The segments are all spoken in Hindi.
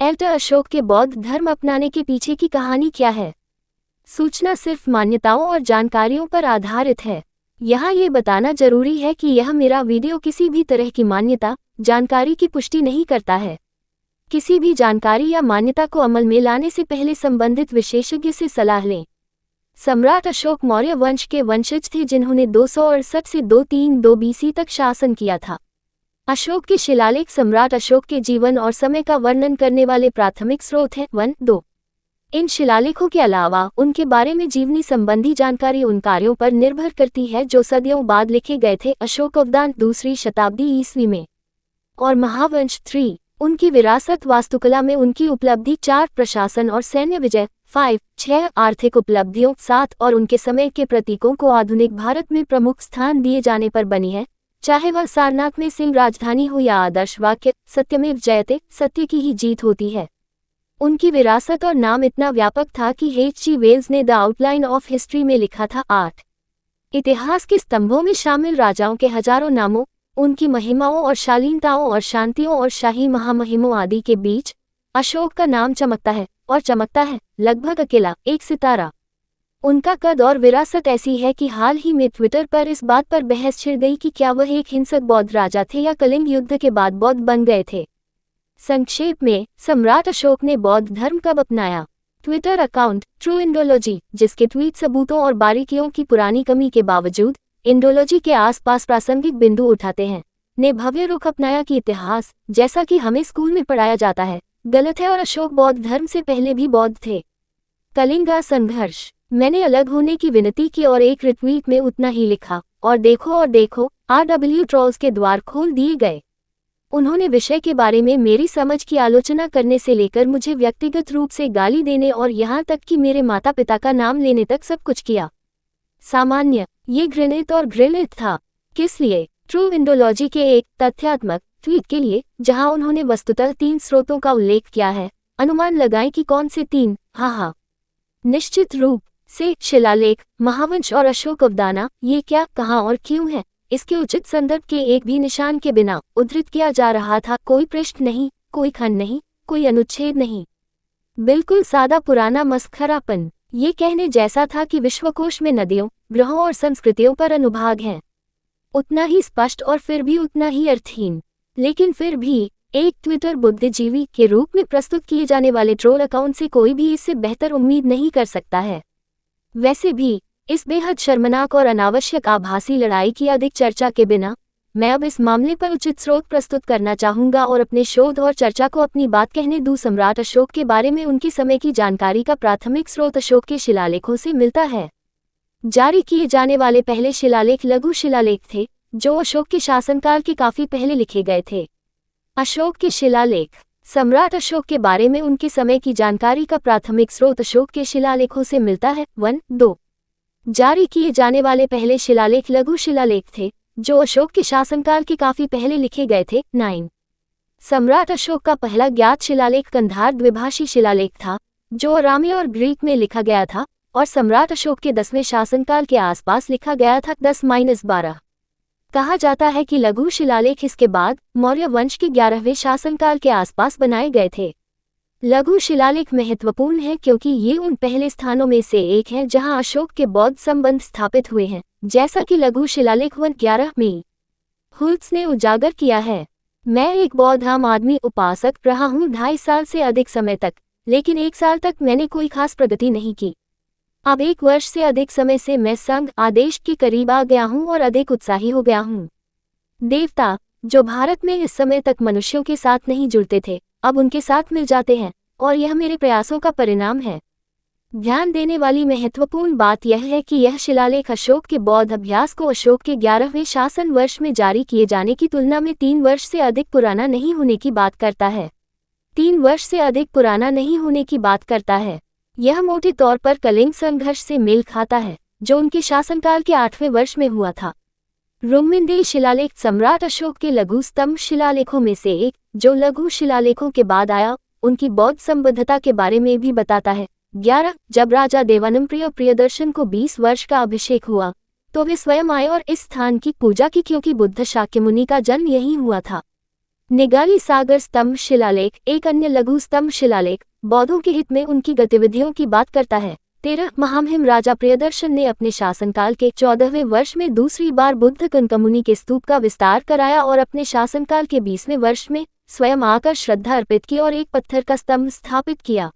एम्पेरर अशोक के बौद्ध धर्म अपनाने के पीछे की कहानी क्या है? सूचना सिर्फ मान्यताओं और जानकारियों पर आधारित है। यहाँ ये बताना जरूरी है कि यह मेरा वीडियो किसी भी तरह की मान्यता, जानकारी की पुष्टि नहीं करता है। किसी भी जानकारी या मान्यता को अमल में लाने से पहले संबंधित विशेषज्ञ से सलाह लें। सम्राट अशोक मौर्य वंश के वंशज थे जिन्होंने 268 से 232 BC तक शासन किया था। अशोक के शिलालेख सम्राट अशोक के जीवन और समय का वर्णन करने वाले प्राथमिक स्रोत हैं। 1-2 इन शिलालेखों के अलावा उनके बारे में जीवनी संबंधी जानकारी उन कार्यों पर निर्भर करती है जो सदियों बाद लिखे गए थे। अशोकवदान 2वीं शताब्दी ईस्वी में और महावंश 3 उनकी विरासत वास्तुकला में उनकी उपलब्धि 4 प्रशासन और सैन्य विजय 5-6 आर्थिक उपलब्धियों 7 और उनके समय के प्रतीकों को आधुनिक भारत में प्रमुख स्थान दिए जाने पर बनी है, चाहे वह सारनाथ में सिंह राजधानी हो या आदर्श वाक्य सत्यमेव जयते, सत्य की ही जीत होती है। उनकी विरासत और नाम इतना व्यापक था कि H.G. वेल्स ने द आउटलाइन ऑफ हिस्ट्री में लिखा था। 8 इतिहास के स्तंभों में शामिल राजाओं के हजारों नामों, उनकी महिमाओं और शालीनताओं और शांतियों और शाही महामहिमों आदि के बीच अशोक का नाम चमकता है और चमकता है लगभग अकेला, एक सितारा। उनका कद और विरासत ऐसी है कि हाल ही में ट्विटर पर इस बात पर बहस छिड़ गई कि क्या वह एक हिंसक बौद्ध राजा थे या कलिंग युद्ध के बाद बौद्ध बन गए थे। संक्षेप में, सम्राट अशोक ने बौद्ध धर्म कब अपनाया? ट्विटर अकाउंट ट्रू इंडोलॉजी, जिसके ट्वीट सबूतों और बारीकियों की पुरानी कमी के बावजूद इंडोलॉजी के आसपास प्रासंगिक बिंदु उठाते हैं, ने भव्य रुख अपनाया कि इतिहास, जैसा कि हमें स्कूल में पढ़ाया जाता है, गलत है और अशोक बौद्ध धर्म से पहले भी बौद्ध थे। कलिंगा संघर्ष, मैंने अलग होने की विनती की और एक रिट्वीट में उतना ही लिखा, और देखो RW ट्रोल्स के द्वार खोल दिए गए। उन्होंने विषय के बारे में मेरी समझ की आलोचना करने से लेकर मुझे व्यक्तिगत रूप से गाली देने और यहाँ तक कि मेरे माता पिता का नाम लेने तक सब कुछ किया। सामान्य, ये घृणित और घृणित था। किस लिए? ट्रू इंडोलॉजी के एक तथ्यात्मक ट्वीट के लिए, जहां उन्होंने वस्तुतः 3 स्रोतों का उल्लेख किया है। अनुमान लगाएं कि कौन से 3? हाँ, निश्चित रूप से शिलालेख, महावंश और अशोकवदाना। ये क्या, कहाँ और क्यों है, इसके उचित संदर्भ के एक भी निशान के बिना उद्धृत किया जा रहा था। कोई पृष्ठ नहीं, कोई खंड नहीं, कोई अनुच्छेद नहीं। बिल्कुल सादा पुराना मस्खरापन। ये कहने जैसा था कि विश्वकोश में नदियों, ग्रहों और संस्कृतियों पर अनुभाग हैं। उतना ही स्पष्ट और फिर भी उतना ही अर्थहीन। लेकिन फिर भी एक ट्विटर बुद्धिजीवी के रूप में प्रस्तुत किए जाने वाले ट्रोल अकाउंट से कोई भी इससे बेहतर उम्मीद नहीं कर सकता है। वैसे भी इस बेहद शर्मनाक और अनावश्यक आभासी लड़ाई की अधिक चर्चा के बिना मैं अब इस मामले पर उचित स्रोत प्रस्तुत करना चाहूंगा और अपने शोध और चर्चा को अपनी बात कहने दूं। सम्राट अशोक के बारे में उनकी समय की जानकारी का प्राथमिक स्रोत अशोक के शिलालेखों से मिलता है। जारी किए जाने वाले पहले शिलालेख लघु शिलालेख थे, जो अशोक के शासनकाल के काफी पहले लिखे गए थे। अशोक के शिलालेख, सम्राट अशोक के बारे में उनके समय की जानकारी का प्राथमिक स्रोत अशोक के शिलालेखों से मिलता है। 1-2 जारी किए जाने वाले पहले शिलालेख लघु शिलालेख थे, जो अशोक के शासनकाल के काफी पहले लिखे गए थे। 9 सम्राट अशोक का पहला ज्ञात शिलालेख कंधार द्विभाषी शिलालेख था, जो अरामी और ग्रीक में लिखा गया था और सम्राट अशोक के 10वें शासनकाल के आसपास लिखा गया था। 10-12 कहा जाता है कि लघु शिलालेख इसके बाद मौर्य वंश के 11वें शासनकाल के आसपास बनाए गए थे। लघु शिलालेख महत्वपूर्ण है क्योंकि ये उन पहले स्थानों में से एक है जहां अशोक के बौद्ध संबंध स्थापित हुए हैं, जैसा कि लघु शिलालेख 11 में हुल्स ने उजागर किया है। मैं एक बौद्ध आम आदमी उपासक रहा हूँ 2.5 साल से अधिक समय तक, लेकिन 1 साल तक मैंने कोई खास प्रगति नहीं की। अब 1 वर्ष से अधिक समय से मैं संघ आदेश के करीब आ गया हूँ और अधिक उत्साही हो गया हूँ। देवता, जो भारत में इस समय तक मनुष्यों के साथ नहीं जुड़ते थे, अब उनके साथ मिल जाते हैं और यह मेरे प्रयासों का परिणाम है। ध्यान देने वाली महत्वपूर्ण बात यह है कि यह शिलालेख अशोक के बौद्ध अभ्यास को अशोक के 11वें शासन वर्ष में जारी किए जाने की तुलना में 3 वर्ष से अधिक पुराना नहीं होने की बात करता है। 3 वर्ष से अधिक पुराना नहीं होने की बात करता है। यह मोटे तौर पर कलिंग संघर्ष से मेल खाता है, जो उनके शासनकाल के 8वें वर्ष में हुआ था। रुम्मिंदेई शिलालेख सम्राट अशोक के लघु स्तंभ शिलालेखों में से एक, जो लघु शिलालेखों के बाद आया, उनकी बौद्ध संबद्धता के बारे में भी बताता है। 11 जब राजा देवानंप्रिय प्रियदर्शन को 20 वर्ष का अभिषेक हुआ, तो वे स्वयं आए और इस स्थान की पूजा की क्योंकि बुद्ध शाक्यमुनि का जन्म यहीं हुआ था। निगाली सागर स्तंभ शिलालेख एक अन्य लघु स्तंभ शिलालेख बौद्धों के हित में उनकी गतिविधियों की बात करता है। 13 महामहिम राजा प्रियदर्शन ने अपने शासनकाल के 14वें वर्ष में दूसरी बार बुद्ध कंकमुनि के स्तूप का विस्तार कराया और अपने शासनकाल के 20वें वर्ष में स्वयं आकर श्रद्धा अर्पित की और एक पत्थर का स्तंभ स्थापित किया।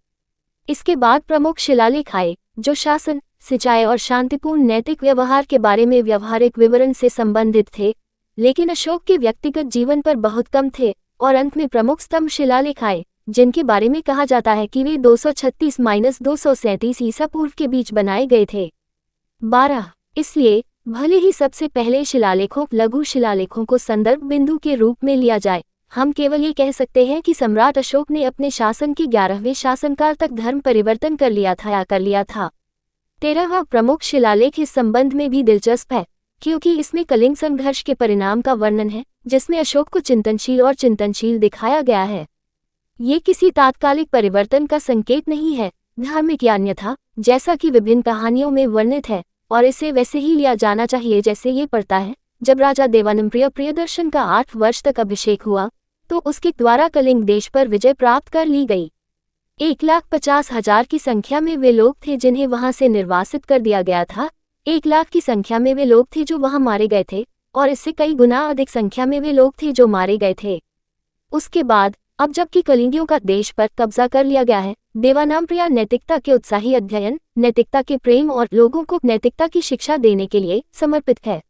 इसके बाद प्रमुख शिलालेख आए जो शासन, सिंचाई और शांतिपूर्ण नैतिक व्यवहार के बारे में व्यवहारिक विवरण से संबंधित थे, लेकिन अशोक के व्यक्तिगत जीवन पर बहुत कम थे। और अंत में प्रमुख स्तंभ शिलालेख आए जिनके बारे में कहा जाता है कि वे 236-237 ईसा पूर्व के बीच बनाए गए थे। 12 इसलिए भले ही सबसे पहले शिलालेखों लघु शिलालेखों को संदर्भ बिंदु के रूप में लिया जाए, हम केवल ये कह सकते हैं कि सम्राट अशोक ने अपने शासन के 11वें शासनकाल तक धर्म परिवर्तन कर लिया था। 13वां प्रमुख शिलालेख इस संबंध में भी दिलचस्प है क्योंकि इसमें कलिंग संघर्ष के परिणाम का वर्णन है जिसमें अशोक को चिंतनशील दिखाया गया है। ये किसी तात्कालिक परिवर्तन का संकेत नहीं है, धार्मिक या अन्यथा, जैसा कि विभिन्न कहानियों में वर्णित है, और इसे वैसे ही लिया जाना चाहिए जैसे ये पड़ता है। जब राजा देवानंद प्रियदर्शन का 8 वर्ष तक अभिषेक हुआ तो उसके द्वारा कलिंग देश पर विजय प्राप्त कर ली गई। 1,50,000 की संख्या में वे लोग थे जिन्हें वहां से निर्वासित कर दिया गया था। 1 लाख की संख्या में वे लोग थे जो वहां मारे गए थे और इससे कई गुना अधिक संख्या में वे लोग थे जो मारे गए थे। उसके बाद अब जबकि कलिंगियों का देश पर कब्जा कर लिया गया है, देवानामप्रिया नैतिकता के उत्साही अध्ययन, नैतिकता के प्रेम और लोगों को नैतिकता की शिक्षा देने के लिए समर्पित है।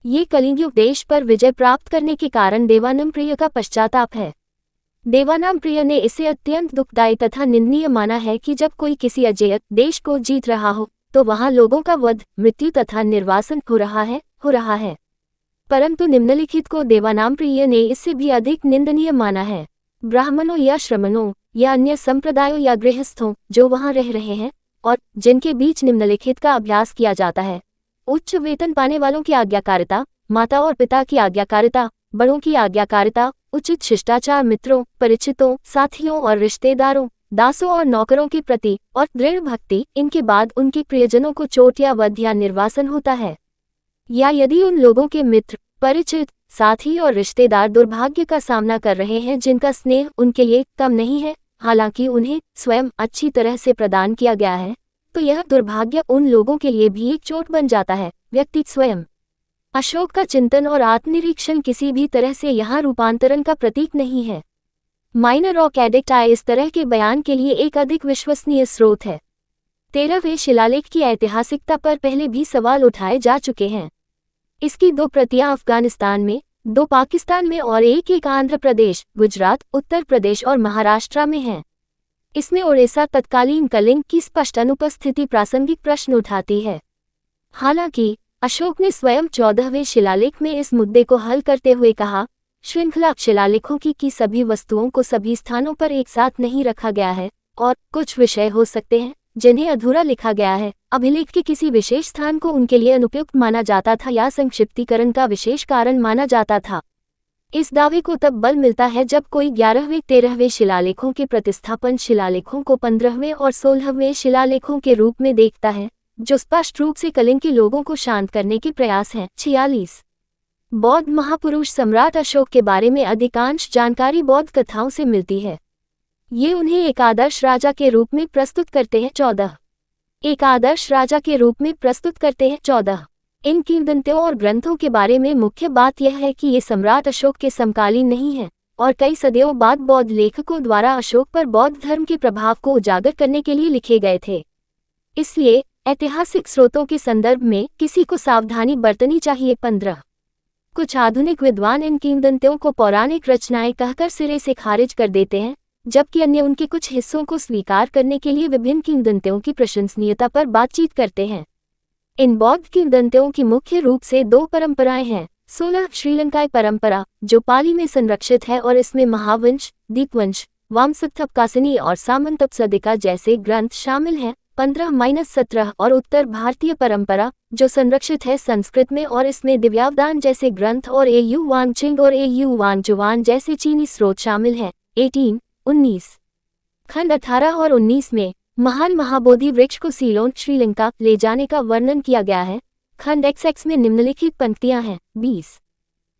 ये कलिंगियों देश पर विजय प्राप्त करने के कारण देवानामप्रिय का पश्चाताप है। देवानामप्रिय ने इसे अत्यंत दुखदायी तथा निंदनीय माना है कि जब कोई किसी अजेय देश को जीत रहा हो तो वहां लोगों का वध, मृत्यु तथा निर्वासन हो रहा है। परंतु निम्नलिखित को देवानामप्रिय ने इससे भी अधिक निंदनीय माना है। ब्राह्मणों या श्रमणों या अन्य संप्रदायों या गृहस्थों जो वहां रह रहे हैं और जिनके बीच निम्नलिखित का अभ्यास किया जाता है: उच्च वेतन पाने वालों की आज्ञाकारिता, माता और पिता की आज्ञाकारिता, बड़ों की आज्ञाकारिता, उचित शिष्टाचार मित्रों, परिचितों, साथियों और रिश्तेदारों, दासों और नौकरों के प्रति, और दृढ़ भक्ति। इनके बाद उनके प्रियजनों को चोट या वध या निर्वासन होता है, या यदि उन लोगों के मित्र, परिचित, साथी और रिश्तेदार दुर्भाग्य का सामना कर रहे हैं जिनका स्नेह उनके लिए कम नहीं है, हालांकि उन्हें स्वयं अच्छी तरह से प्रदान किया गया है, तो यह दुर्भाग्य उन लोगों के लिए भी एक चोट बन जाता है, व्यक्ति स्वयं। अशोक का चिंतन और आत्मनिरीक्षण किसी भी तरह से यहाँ रूपांतरण का प्रतीक नहीं है। माइनर रॉक एडिक्ट आय इस तरह के बयान के लिए एक अधिक विश्वसनीय स्रोत है। 13वें शिलालेख की ऐतिहासिकता पर पहले भी सवाल उठाए जा चुके हैं। इसकी 2 प्रतियां अफगानिस्तान में, 2 पाकिस्तान में और एक आंध्र प्रदेश, गुजरात, उत्तर प्रदेश और महाराष्ट्र में हैं। इसमें ओडिशा तत्कालीन कलिंग की स्पष्ट अनुपस्थिति प्रासंगिक प्रश्न उठाती है। हालांकि अशोक ने स्वयं 14वें शिलालेख में इस मुद्दे को हल करते हुए कहा, श्रृंखला शिलालेखों की सभी वस्तुओं को सभी स्थानों पर एक साथ नहीं रखा गया है और कुछ विषय हो सकते हैं जिन्हें अधूरा लिखा गया है। अभिलेख के किसी विशेष स्थान को उनके लिए अनुपयुक्त माना जाता था या संक्षिप्तीकरण का विशेष कारण माना जाता था। इस दावे को तब बल मिलता है जब कोई 11वें 13वें शिलालेखों के प्रतिस्थापन शिलालेखों को 15वें और 16वें शिलालेखों के रूप में देखता है, जो स्पष्ट रूप से कलिंग के लोगों को शांत करने के प्रयास हैं। 46 बौद्ध महापुरुष सम्राट अशोक के बारे में अधिकांश जानकारी बौद्ध कथाओं से मिलती है। ये उन्हें एक आदर्श राजा के रूप में प्रस्तुत करते हैं। 14 एक आदर्श राजा के रूप में प्रस्तुत करते हैं। 14 इन किंवदंतियों और ग्रंथों के बारे में मुख्य बात यह है कि ये सम्राट अशोक के समकालीन नहीं हैं और कई सदियों बाद बौद्ध लेखकों द्वारा अशोक पर बौद्ध धर्म के प्रभाव को उजागर करने के लिए लिखे गए थे। इसलिए ऐतिहासिक स्रोतों के संदर्भ में किसी को सावधानी बरतनी चाहिए। 15 कुछ आधुनिक विद्वान इन किंवदंतियों को पौराणिक रचनाएं कहकर सिरे से खारिज कर देते हैं, जबकि अन्य उनके कुछ हिस्सों को स्वीकार करने के लिए विभिन्न किंवदंतियों की प्रशंसनीयता पर बातचीत करते हैं। इन बौद्ध किंवदंतियों की मुख्य रूप से 2 परंपराएं हैं। 16 श्रीलंकाई परंपरा जो पाली में संरक्षित है और इसमें महावंश, दीपवंश, वामसत्थपकासिनी और सामंतपसदिका जैसे ग्रंथ शामिल हैं। 15-17 और उत्तर भारतीय परंपरा जो संरक्षित है संस्कृत में और इसमें दिव्यावदान जैसे ग्रंथ और एयू वांगचिंग और एयू वांगजुआन जैसे चीनी स्रोत शामिल हैं। 18-19 खंड 18 और 19 में महान महाबोधि वृक्ष को सीलोन श्रीलंका ले जाने का वर्णन किया गया है। खंड XX में निम्नलिखित पंक्तियां हैं। 20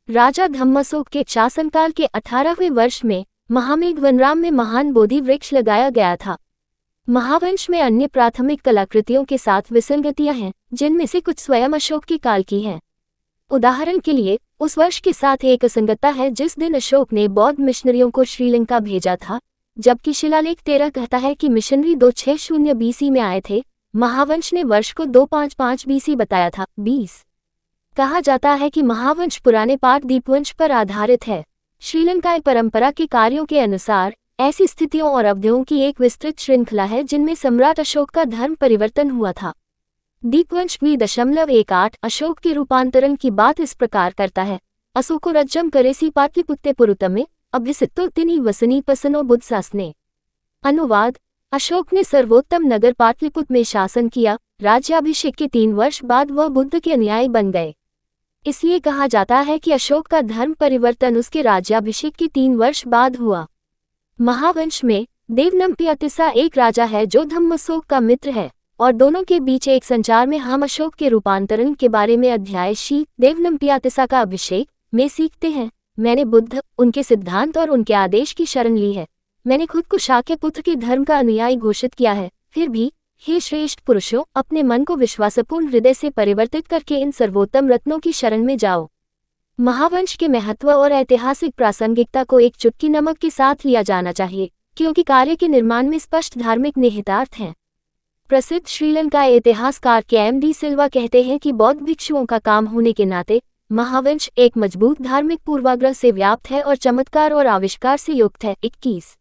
राजा धम्मशोक के शासनकाल के 18वें वर्ष में महामेघ वनराम में महान बोधि वृक्ष लगाया गया था। महावंश में अन्य प्राथमिक कलाकृतियों के साथ विसंगतियां हैं, जिनमें से कुछ स्वयं अशोक के काल की हैं। उदाहरण के लिए, उस वर्ष के साथ एक असंगतता है जिस दिन अशोक ने बौद्ध मिशनरियों को श्रीलंका भेजा था, जबकि शिलालेख 13 कहता है कि मिशनरी 260 बीसी में आए थे। महावंश ने वर्ष को 255 बीसी बताया था। 20 कहा जाता है कि महावंश पुराने पाट दीपवंश पर आधारित है। श्रीलंकाई परंपरा के कार्यों के अनुसार ऐसी स्थितियों और अवधियों की एक विस्तृत श्रृंखला है जिनमें सम्राट अशोक का धर्म परिवर्तन हुआ था। दीपवंश 2.18 अशोक के रूपांतरण की बात इस प्रकार करता है। अशोको रज्जम करेसी पाटलिपुत्ते पुरुतमे अभिसितो तिनी वसनी पसनो बुद्धसासने। अनुवाद: अशोक ने सर्वोत्तम नगर पाटलिपुत्र में शासन किया। राज्याभिषेक के 3 वर्ष बाद वह बुद्ध के अनुयायी बन गए। इसलिए कहा जाता है कि अशोक का धर्म परिवर्तन उसके राज्याभिषेक के 3 वर्ष बाद हुआ। महावंश में देवनम्पियातिसा एक राजा है जो धम्मशोक का मित्र है, और दोनों के बीच एक संचार में हम अशोक के रूपांतरण के बारे में अध्याय शी देवनम्पियातिसा का अभिषेक में सीखते हैं। मैंने बुद्ध, उनके सिद्धांत और उनके आदेश की शरण ली है। मैंने खुद को शाक्य पुत्र के धर्म का अनुयायी घोषित किया है। फिर भी हे श्रेष्ठ पुरुषों, अपने मन को विश्वासपूर्ण हृदय से परिवर्तित करके इन सर्वोत्तम रत्नों की शरण में जाओ। महावंश के महत्व और ऐतिहासिक प्रासंगिकता को एक चुटकी नमक के साथ लिया जाना चाहिए, क्योंकि कार्य के निर्माण में स्पष्ट धार्मिक निहितार्थ हैं। प्रसिद्ध श्रीलंकाई इतिहासकार के.एम.डी. सिल्वा कहते हैं कि बौद्ध भिक्षुओं का काम होने के नाते महावंश एक मजबूत धार्मिक पूर्वाग्रह से व्याप्त है और चमत्कार और आविष्कार से युक्त है। 21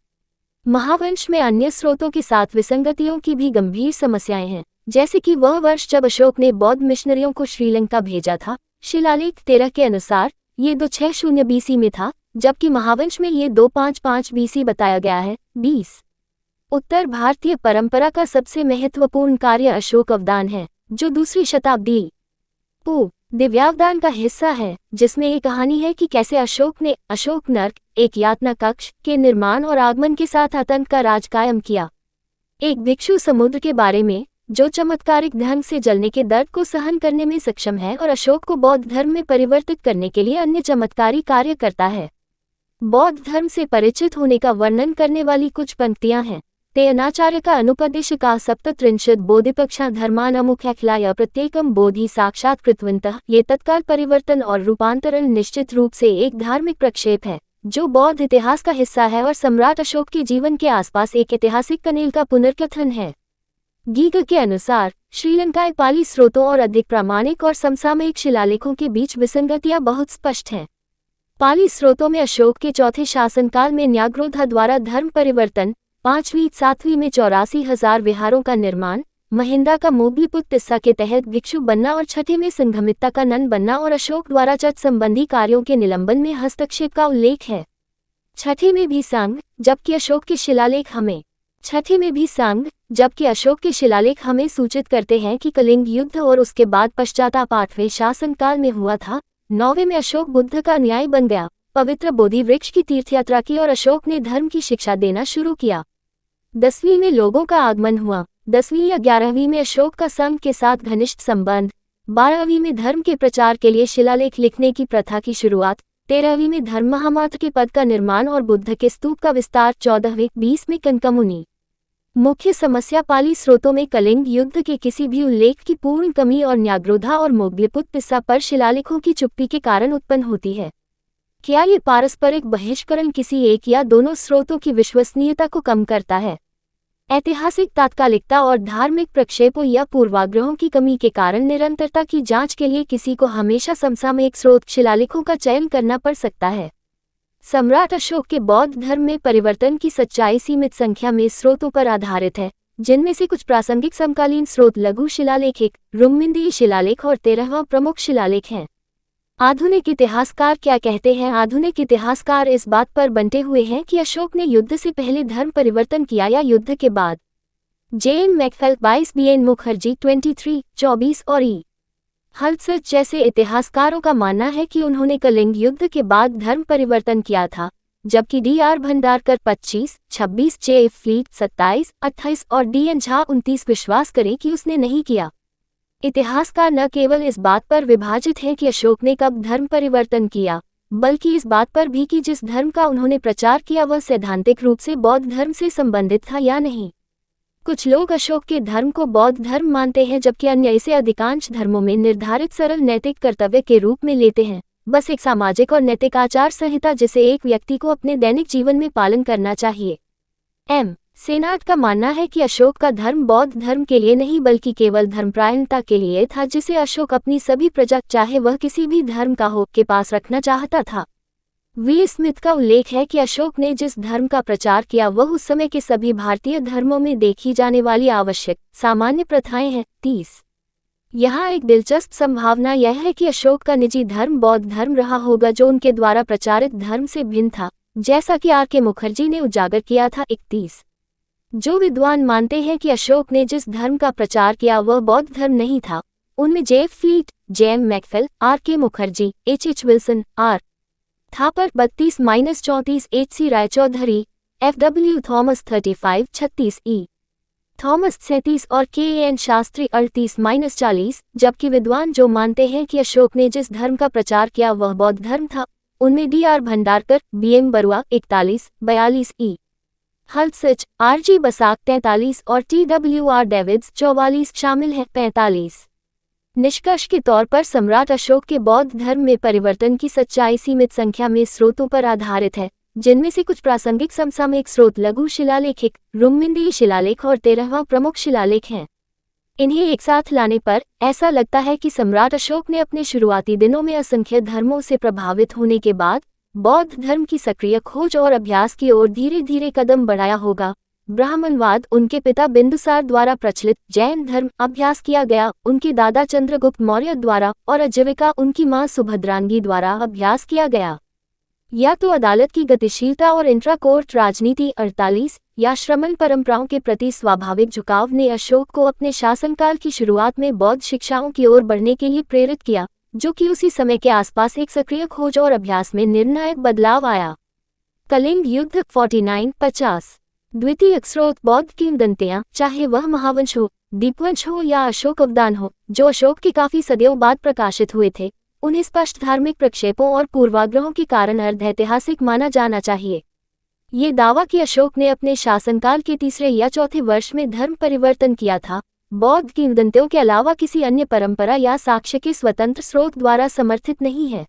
महावंश में अन्य स्रोतों के साथ विसंगतियों की भी गंभीर समस्याएं हैं, जैसे कि वह वर्ष जब अशोक ने बौद्ध मिशनरियों को श्रीलंका भेजा था। शिलालेख 13 के अनुसार ये 260 बीसी में था, जबकि महावंश में ये 255 बीसी बताया गया है। 20 उत्तर भारतीय परंपरा का सबसे महत्वपूर्ण कार्य अशोक अवदान है, जो दूसरी शताब्दी दिव्यावदान का हिस्सा है, जिसमें एक कहानी है कि कैसे अशोक ने अशोक नर्क, एक यातना कक्ष के निर्माण और आगमन के साथ आतंक का राज कायम किया। एक भिक्षु समुद्र के बारे में, जो चमत्कारिक ढंग से जलने के दर्द को सहन करने में सक्षम है और अशोक को बौद्ध धर्म में परिवर्तित करने के लिए अन्य चमत्कारी कार्य करता है। बौद्ध धर्म से परिचित होने का वर्णन करने वाली कुछ पंक्तियां हैं। ते अनाचार्य का अनुपदेश का सप्तत्रिंशत् बोधिपक्षा धर्मान अमुख्याखिलाय प्रत्येकम बोधि साक्षात्कृतवन्तः। ये तत्काल परिवर्तन और रूपांतरण निश्चित रूप से एक धार्मिक प्रक्षेप है, जो बौद्ध इतिहास का हिस्सा है और सम्राट अशोक के जीवन के आसपास एक ऐतिहासिक कनेल का पुनर्कथन है। गीग के अनुसार श्रीलंकाई पाली स्रोतों और अधिक प्रामाणिक और समसामयिक शिलालेखों के बीच विसंगतियां बहुत स्पष्ट हैं। पाली स्रोतों में अशोक के चौथे शासनकाल में न्याग्रोधा द्वारा धर्म परिवर्तन, 5वीं-7वीं में 84,000 विहारों का निर्माण, महिंदा का मोग्लिपुत तिस्सा के तहत भिक्षु बनना और छठे में संघमित्ता का नन बनना और अशोक द्वारा चट संबंधी कार्यों के निलंबन में हस्तक्षेप का उल्लेख है। छठे में भी संघ, जबकि अशोक के शिलालेख हमें सूचित करते हैं कि कलिंग युद्ध और उसके बाद पश्चाताप 8वें शासनकाल में हुआ था। 9वें में अशोक बुद्ध का अनुयायी बन गया, पवित्र बोधि वृक्ष की तीर्थयात्रा की और अशोक ने धर्म की शिक्षा देना शुरू किया। 10वीं में लोगों का आगमन हुआ। 10वीं या 11वीं में अशोक का संघ के साथ घनिष्ठ संबंध। 12वीं में धर्म के प्रचार के लिए शिलालेख लिखने की प्रथा की शुरुआत। 13वीं में धर्म महामात्र के पद का निर्माण और बुद्ध के स्तूप का विस्तार। 14वीं 20 में कनकमुनि। मुख्य समस्या पाली स्रोतों में कलिंग युद्ध के किसी भी उल्लेख की पूर्ण कमी और न्याग्रोधा और मोग्लिपुत तिस्सा पर शिलालेखों की चुप्पी के कारण उत्पन्न होती है। क्या ये पारस्परिक बहिष्करण किसी एक या दोनों स्रोतों की विश्वसनीयता को कम करता है? ऐतिहासिक तात्कालिकता और धार्मिक प्रक्षेपों या पूर्वाग्रहों की कमी के कारण निरंतरता की जांच के लिए किसी को हमेशा समसामयिक स्रोत शिलालेखों का चयन करना पड़ सकता है। सम्राट अशोक के बौद्ध धर्म में परिवर्तन की सच्चाई सीमित संख्या में स्रोतों पर आधारित है, जिनमें से कुछ प्रासंगिक समकालीन स्रोत लघु शिलालेख, रुक्मिंदी शिलालेख और 13वां प्रमुख शिलालेख हैं। आधुनिक इतिहासकार क्या कहते हैं? आधुनिक इतिहासकार इस बात पर बंटे हुए हैं कि अशोक ने युद्ध से पहले धर्म परिवर्तन किया या युद्ध के बाद। जे.एन. McPhail 22, BN. मुखर्जी 23, 24 और ई. हल्सर्च जैसे इतिहासकारों का मानना है कि उन्होंने कलिंग युद्ध के बाद धर्म परिवर्तन किया था, जबकि डी.आर. भंडारकर 25, 26, जे.एफ. फ्लीट 27, 28 और डी.एन. झा 29 विश्वास करें कि उसने नहीं किया। इतिहासकार न केवल इस बात पर विभाजित हैं कि अशोक ने कब धर्म परिवर्तन किया, बल्कि इस बात पर भी कि जिस धर्म का उन्होंने प्रचार किया वह सैद्धांतिक रूप से बौद्ध धर्म से संबंधित था या नहीं। कुछ लोग अशोक के धर्म को बौद्ध धर्म मानते हैं, जबकि अन्य इसे अधिकांश धर्मों में निर्धारित सरल नैतिक कर्तव्य के रूप में लेते हैं, बस एक सामाजिक और नैतिक आचार संहिता जिसे एक व्यक्ति को अपने दैनिक जीवन में पालन करना चाहिए। सेनाट का मानना है कि अशोक का धर्म बौद्ध धर्म के लिए नहीं बल्कि केवल धर्मपरायणता के लिए था, जिसे अशोक अपनी सभी प्रजा, चाहे वह किसी भी धर्म का हो, के पास रखना चाहता था। वी स्मिथ का उल्लेख है कि अशोक ने जिस धर्म का प्रचार किया वह उस समय के सभी भारतीय धर्मों में देखी जाने वाली आवश्यक सामान्य प्रथाएं हैं। 30 यहाँ एक दिलचस्प संभावना यह है कि अशोक का निजी धर्म बौद्ध धर्म रहा होगा, जो उनके द्वारा प्रचारित धर्म से भिन्न था, जैसा कि आर के मुखर्जी ने उजागर किया था। 31 जो विद्वान मानते हैं कि अशोक ने जिस धर्म का प्रचार किया वह बौद्ध धर्म नहीं था, उनमें Jeff Fleet, J M McPhail, R K Mukherjee, H Wilson, R Thapar 32-34, H C. Raychaudhuri, F W. Thomas 35-36, E. Thomas 37 और के.एन. शास्त्री 38-40, जबकि विद्वान जो मानते हैं कि अशोक ने जिस धर्म का प्रचार किया वह बौद्ध धर्म था, उनमें डी.आर. भंडारकर, बी.एम. बरुआ 41-42, ई. हल्सच, आर.जी. बसाक 43 और टी.डब्ल्यू.आर. डेविड्स 44 शामिल हैं। 45 निष्कर्ष के तौर पर सम्राट अशोक के बौद्ध धर्म में परिवर्तन की सच्चाई सीमित संख्या में स्रोतों पर आधारित है, जिनमें से कुछ प्रासंगिक समसामयिक स्रोत, लघु शिलालेख, रुक्मिंदी शिलालेख और 13वां प्रमुख शिलालेख हैं। इन्हें एक साथ लाने पर ऐसा लगता है कि सम्राट अशोक ने अपने शुरुआती दिनों में असंख्य धर्मों से प्रभावित होने के बाद बौद्ध धर्म की सक्रिय खोज और अभ्यास की ओर धीरे धीरे कदम बढ़ाया होगा। ब्राह्मणवाद उनके पिता बिंदुसार द्वारा प्रचलित, जैन धर्म अभ्यास किया गया उनके दादा चंद्रगुप्त मौर्य द्वारा, और आजीविका उनकी मां सुभद्रांगी द्वारा अभ्यास किया गया। या तो अदालत की गतिशीलता और इंट्रा कोर्ट राजनीति 48 या श्रमण परंपराओं के प्रति स्वाभाविक झुकाव ने अशोक को अपने शासनकाल की शुरुआत में बौद्ध शिक्षाओं की ओर बढ़ने के लिए प्रेरित किया, जो कि उसी समय के आसपास एक सक्रिय खोज और अभ्यास में निर्णायक बदलाव आया। कलिंग युद्ध 49-50 द्वितीय स्रोत बौद्ध किंवदंतियां, चाहे वह महावंश हो, दीपवंश हो या अशोक अवदान हो, जो अशोक के काफी सदियों बाद प्रकाशित हुए थे, उन्हें स्पष्ट धार्मिक प्रक्षेपों और पूर्वाग्रहों के कारण अर्ध-ऐतिहासिक माना जाना चाहिए। ये दावा कि अशोक ने अपने शासनकाल के तीसरे या चौथे वर्ष में धर्म परिवर्तन किया था, बौद्ध किंवदंतियों के अलावा किसी अन्य परंपरा या साक्ष्य के स्वतंत्र स्रोत द्वारा समर्थित नहीं है।